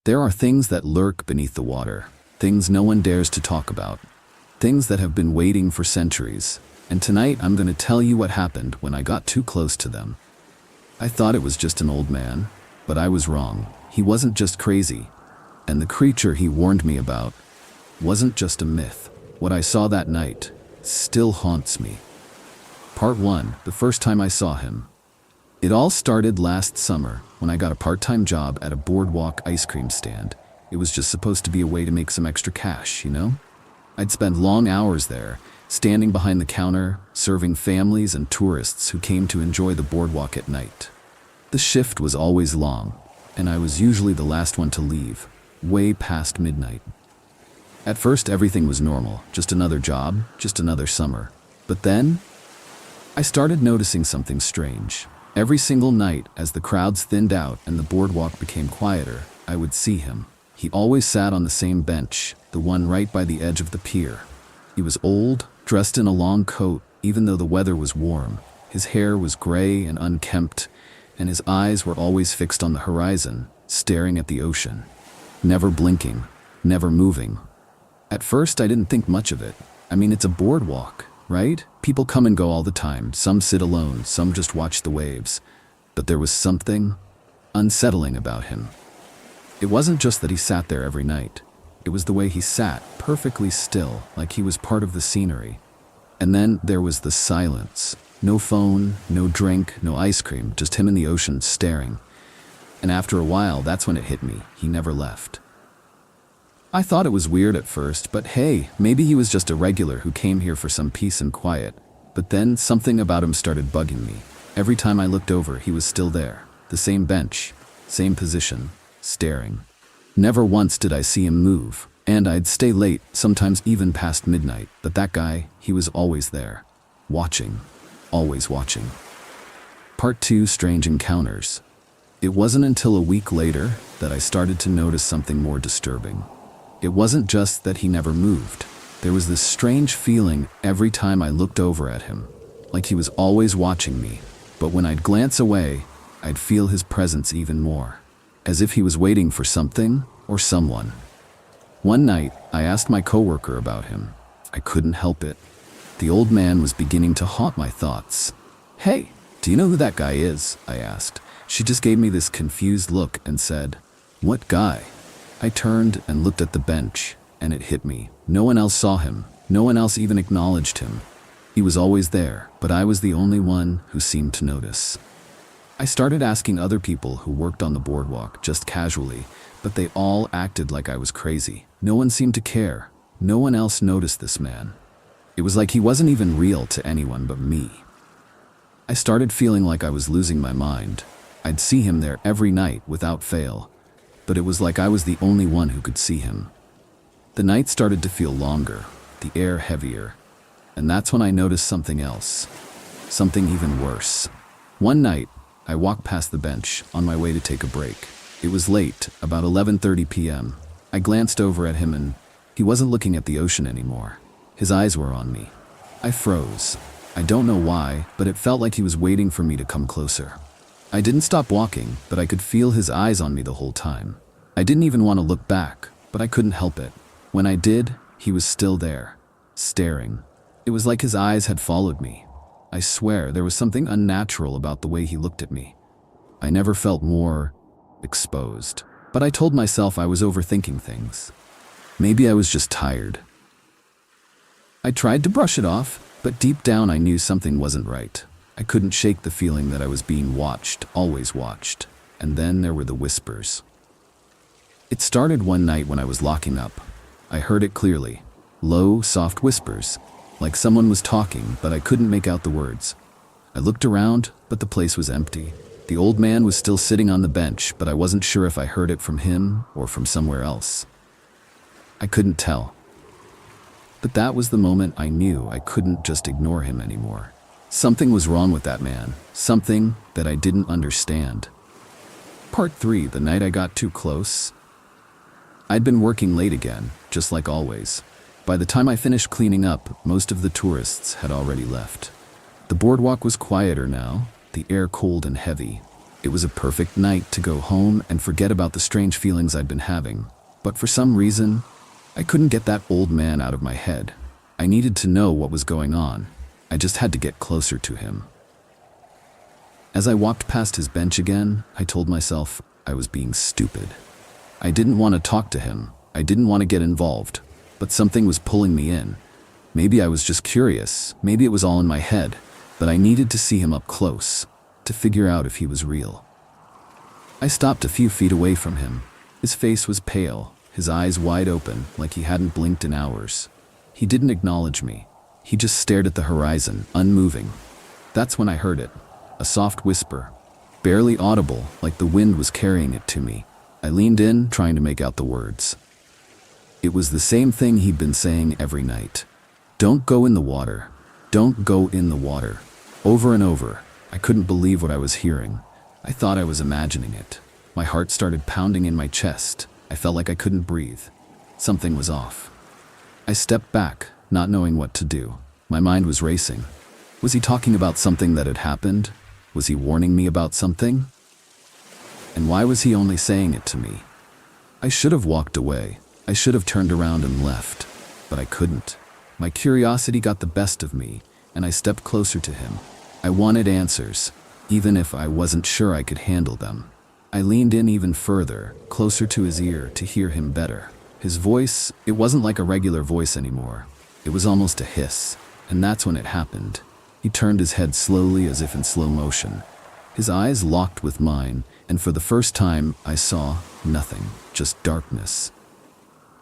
There are things that lurk beneath the water, things no one dares to talk about, things that have been waiting for centuries. And tonight I'm going to tell you what happened when I got too close to them. I thought it was just an old man, but I was wrong. He wasn't just crazy. And the creature he warned me about wasn't just a myth. What I saw that night still haunts me. Part 1, the first time I saw him. It all started last summer when I got a part-time job at a boardwalk ice cream stand. It was just supposed to be a way to make some extra cash, you know? I'd spend long hours there, standing behind the counter, serving families and tourists who came to enjoy the boardwalk at night. The shift was always long, and I was usually the last one to leave, way past midnight. At first, everything was normal, just another job, just another summer. But then, I started noticing something strange. Every single night, as the crowds thinned out and the boardwalk became quieter, I would see him. He always sat on the same bench, the one right by the edge of the pier. He was old, dressed in a long coat, even though the weather was warm. His hair was gray and unkempt, and his eyes were always fixed on the horizon, staring at the ocean. Never blinking, never moving. At first, I didn't think much of it. I mean, it's a boardwalk, right? People come and go all the time. Some sit alone, some just watch the waves. But there was something unsettling about him. It wasn't just that he sat there every night. It was the way he sat, perfectly still, like he was part of the scenery. And then there was the silence. No phone, no drink, no ice cream, just him in the ocean staring. And after a while, that's when it hit me. He never left. I thought it was weird at first, but hey, maybe he was just a regular who came here for some peace and quiet. But then something about him started bugging me. Every time I looked over, he was still there. The same bench, same position, staring. Never once did I see him move, and I'd stay late, sometimes even past midnight. But that guy, he was always there. Watching. Always watching. Part 2, Strange Encounters. It wasn't until a week later that I started to notice something more disturbing. It wasn't just that he never moved. There was this strange feeling every time I looked over at him, like he was always watching me. But when I'd glance away, I'd feel his presence even more, as if he was waiting for something or someone. One night, I asked my coworker about him. I couldn't help it. The old man was beginning to haunt my thoughts. "Hey, do you know who that guy is?" I asked. She just gave me this confused look and said, "What guy?" I turned and looked at the bench, and it hit me. No one else saw him. No one else even acknowledged him. He was always there, but I was the only one who seemed to notice. I started asking other people who worked on the boardwalk, just casually, but they all acted like I was crazy. No one seemed to care. No one else noticed this man. It was like he wasn't even real to anyone but me. I started feeling like I was losing my mind. I'd see him there every night without fail, but it was like I was the only one who could see him. The night started to feel longer, the air heavier, and that's when I noticed something else. Something even worse. One night, I walked past the bench on my way to take a break. It was late, about 11:30 p.m. I glanced over at him and he wasn't looking at the ocean anymore. His eyes were on me. I froze. I don't know why, but it felt like he was waiting for me to come closer. I didn't stop walking, but I could feel his eyes on me the whole time. I didn't even want to look back, but I couldn't help it. When I did, he was still there, staring. It was like his eyes had followed me. I swear there was something unnatural about the way he looked at me. I never felt more exposed, but I told myself I was overthinking things. Maybe I was just tired. I tried to brush it off, but deep down I knew something wasn't right. I couldn't shake the feeling that I was being watched, always watched. And then there were the whispers. It started one night when I was locking up. I heard it clearly. Low, soft whispers, like someone was talking, but I couldn't make out the words. I looked around, but the place was empty. The old man was still sitting on the bench, but I wasn't sure if I heard it from him or from somewhere else. I couldn't tell. But that was the moment I knew I couldn't just ignore him anymore. Something was wrong with that man, something that I didn't understand. Part 3, the night I got too close. I'd been working late again, just like always. By the time I finished cleaning up, most of the tourists had already left. The boardwalk was quieter now, the air cold and heavy. It was a perfect night to go home and forget about the strange feelings I'd been having. But for some reason, I couldn't get that old man out of my head. I needed to know what was going on. I just had to get closer to him. As I walked past his bench again, I told myself I was being stupid. I didn't want to talk to him. I didn't want to get involved. But something was pulling me in. Maybe I was just curious. Maybe it was all in my head. But I needed to see him up close, to figure out if he was real. I stopped a few feet away from him. His face was pale, his eyes wide open, like he hadn't blinked in hours. He didn't acknowledge me. He just stared at the horizon, unmoving. That's when I heard it. A soft whisper, barely audible, like the wind was carrying it to me. I leaned in, trying to make out the words. It was the same thing he'd been saying every night. Don't go in the water. Don't go in the water. Over and over. I couldn't believe what I was hearing. I thought I was imagining it. My heart started pounding in my chest. I felt like I couldn't breathe. Something was off. I stepped back, not knowing what to do. My mind was racing. Was he talking about something that had happened? Was he warning me about something? And why was he only saying it to me? I should have walked away. I should have turned around and left. But I couldn't. My curiosity got the best of me, and I stepped closer to him. I wanted answers, even if I wasn't sure I could handle them. I leaned in even further, closer to his ear to hear him better. His voice, it wasn't like a regular voice anymore. It was almost a hiss, and that's when it happened. He turned his head slowly as if in slow motion. His eyes locked with mine, and for the first time I saw nothing, just darkness.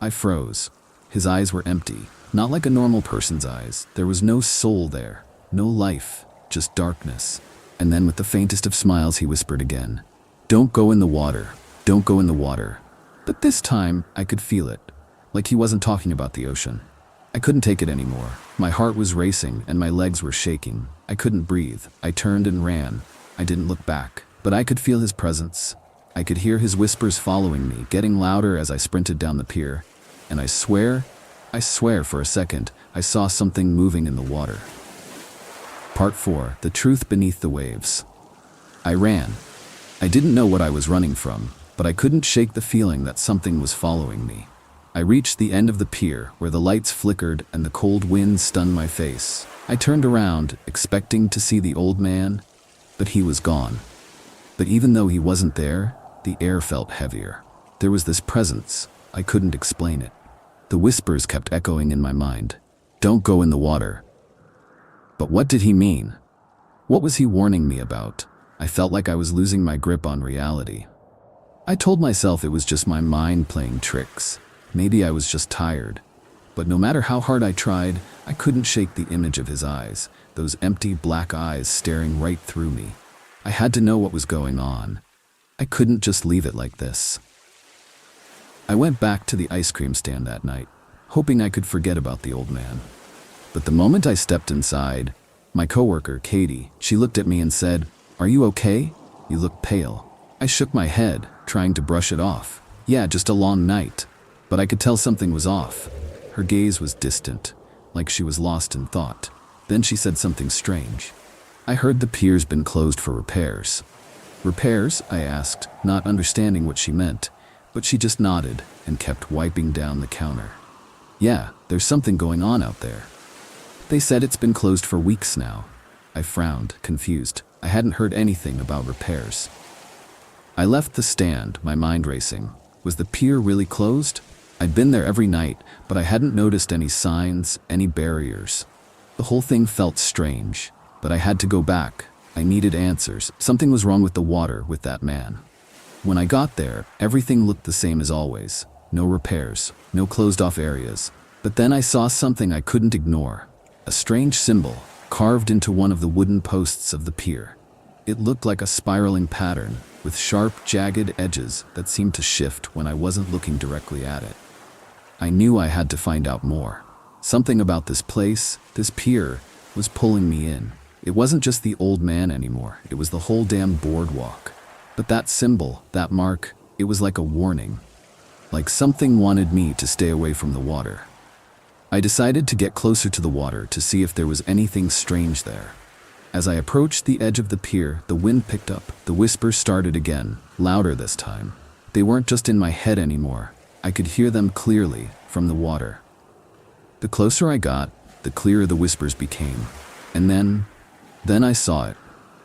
I froze. His eyes were empty, not like a normal person's eyes. There was no soul there, no life, just darkness. And then with the faintest of smiles he whispered again, "Don't go in the water, don't go in the water." But this time I could feel it, like he wasn't talking about the ocean. I couldn't take it anymore. My heart was racing and my legs were shaking. I couldn't breathe. I turned and ran. I didn't look back, but I could feel his presence. I could hear his whispers following me, getting louder as I sprinted down the pier. And I swear for a second, I saw something moving in the water. Part 4, The Truth Beneath the Waves. I ran. I didn't know what I was running from, but I couldn't shake the feeling that something was following me. I reached the end of the pier, where the lights flickered and the cold wind stunned my face. I turned around, expecting to see the old man, but he was gone. But even though he wasn't there, the air felt heavier. There was this presence. I couldn't explain it. The whispers kept echoing in my mind. Don't go in the water. But what did he mean? What was he warning me about? I felt like I was losing my grip on reality. I told myself it was just my mind playing tricks. Maybe I was just tired. But no matter how hard I tried, I couldn't shake the image of his eyes, those empty black eyes staring right through me. I had to know what was going on. I couldn't just leave it like this. I went back to the ice cream stand that night, hoping I could forget about the old man. But the moment I stepped inside, my coworker, Katie, she looked at me and said, "Are you okay? You look pale." I shook my head, trying to brush it off. Yeah, just a long night. But I could tell something was off. Her gaze was distant, like she was lost in thought. Then she said something strange. "I heard the pier's been closed for repairs." "Repairs?" I asked, not understanding what she meant, but she just nodded and kept wiping down the counter. "Yeah, there's something going on out there. They said it's been closed for weeks now." I frowned, confused. I hadn't heard anything about repairs. I left the stand, my mind racing. Was the pier really closed? I'd been there every night, but I hadn't noticed any signs, any barriers. The whole thing felt strange, but I had to go back. I needed answers. Something was wrong with the water, with that man. When I got there, everything looked the same as always. No repairs, no closed-off areas. But then I saw something I couldn't ignore. A strange symbol, carved into one of the wooden posts of the pier. It looked like a spiraling pattern, with sharp, jagged edges that seemed to shift when I wasn't looking directly at it. I knew I had to find out more. Something about this place, this pier, was pulling me in. It wasn't just the old man anymore, it was the whole damn boardwalk. But that symbol, that mark, it was like a warning. Like something wanted me to stay away from the water. I decided to get closer to the water to see if there was anything strange there. As I approached the edge of the pier, the wind picked up. The whispers started again, louder this time. They weren't just in my head anymore. I could hear them clearly from the water. The closer I got, the clearer the whispers became. And then I saw it.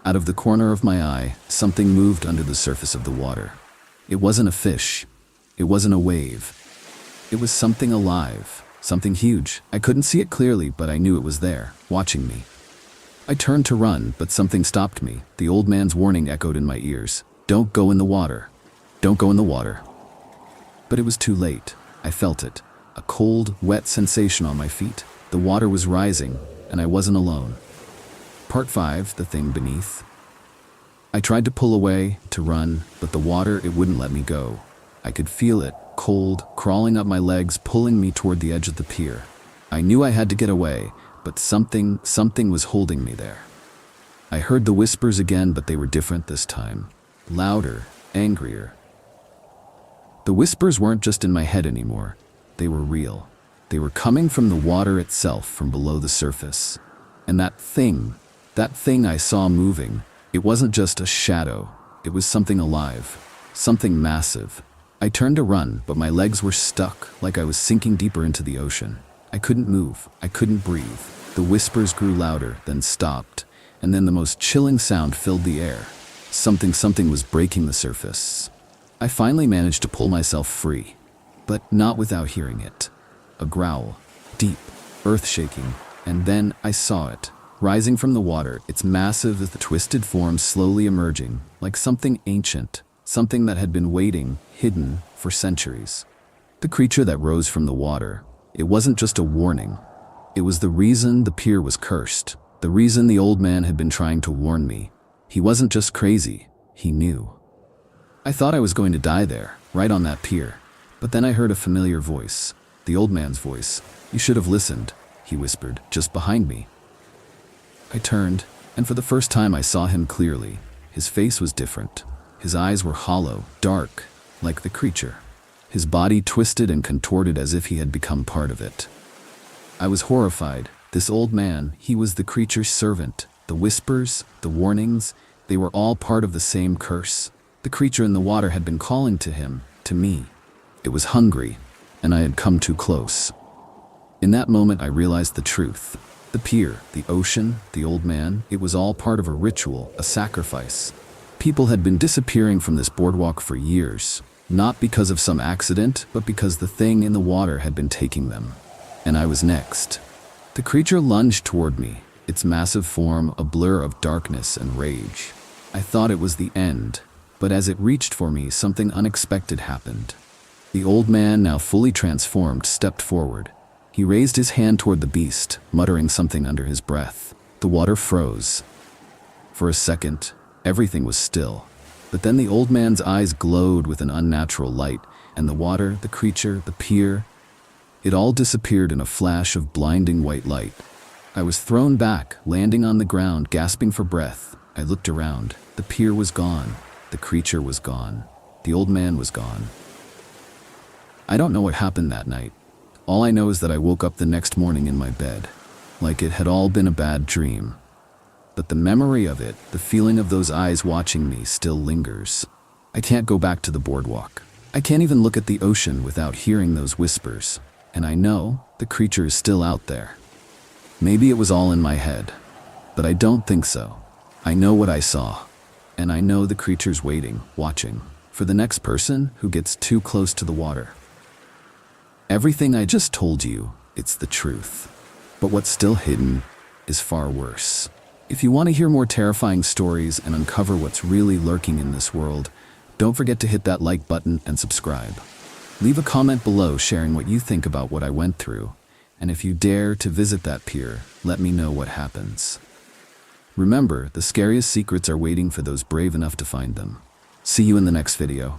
Out of the corner of my eye, something moved under the surface of the water. It wasn't a fish. It wasn't a wave. It was something alive, something huge. I couldn't see it clearly, but I knew it was there, watching me. I turned to run, but something stopped me. The old man's warning echoed in my ears. Don't go in the water. Don't go in the water. But it was too late. I felt it. A cold, wet sensation on my feet. The water was rising, and I wasn't alone. Part 5, the thing beneath. I tried to pull away, to run, but the water, it wouldn't let me go. I could feel it, cold, crawling up my legs, pulling me toward the edge of the pier. I knew I had to get away, but something was holding me there. I heard the whispers again, but they were different this time. Louder, angrier. The whispers weren't just in my head anymore. They were real. They were coming from the water itself, from below the surface. And that thing I saw moving, it wasn't just a shadow. It was something alive, something massive. I turned to run, but my legs were stuck, like I was sinking deeper into the ocean. I couldn't move. I couldn't breathe. The whispers grew louder, then stopped, and then the most chilling sound filled the air. Something was breaking the surface. I finally managed to pull myself free, but not without hearing it. A growl, deep, earth-shaking, and then I saw it. Rising from the water, its massive, the twisted form slowly emerging, like something ancient, something that had been waiting, hidden, for centuries. The creature that rose from the water, it wasn't just a warning. It was the reason the pier was cursed, the reason the old man had been trying to warn me. He wasn't just crazy, he knew. I thought I was going to die there, right on that pier, but then I heard a familiar voice, the old man's voice. You should have listened, he whispered, just behind me. I turned, and for the first time I saw him clearly. His face was different. His eyes were hollow, dark, like the creature. His body twisted and contorted as if he had become part of it. I was horrified. This old man, he was the creature's servant. The whispers, the warnings, they were all part of the same curse. The creature in the water had been calling to him, to me. It was hungry, and I had come too close. In that moment I realized the truth. The pier, the ocean, the old man, it was all part of a ritual, a sacrifice. People had been disappearing from this boardwalk for years, not because of some accident, but because the thing in the water had been taking them. And I was next. The creature lunged toward me, its massive form a blur of darkness and rage. I thought it was the end, but as it reached for me, something unexpected happened. The old man, now fully transformed, stepped forward. He raised his hand toward the beast, muttering something under his breath. The water froze. For a second, everything was still. But then the old man's eyes glowed with an unnatural light, and the water, the creature, the pier, it all disappeared in a flash of blinding white light. I was thrown back, landing on the ground, gasping for breath. I looked around. The pier was gone. The creature was gone. The old man was gone. I don't know what happened that night. All I know is that I woke up the next morning in my bed, like it had all been a bad dream. But the memory of it, the feeling of those eyes watching me, still lingers. I can't go back to the boardwalk. I can't even look at the ocean without hearing those whispers. And I know the creature is still out there. Maybe it was all in my head, but I don't think so. I know what I saw, and I know the creature's waiting, watching, for the next person who gets too close to the water. Everything I just told you, it's the truth. But what's still hidden is far worse. If you want to hear more terrifying stories and uncover what's really lurking in this world, don't forget to hit that like button and subscribe. Leave a comment below sharing what you think about what I went through, and if you dare to visit that pier, let me know what happens. Remember, the scariest secrets are waiting for those brave enough to find them. See you in the next video.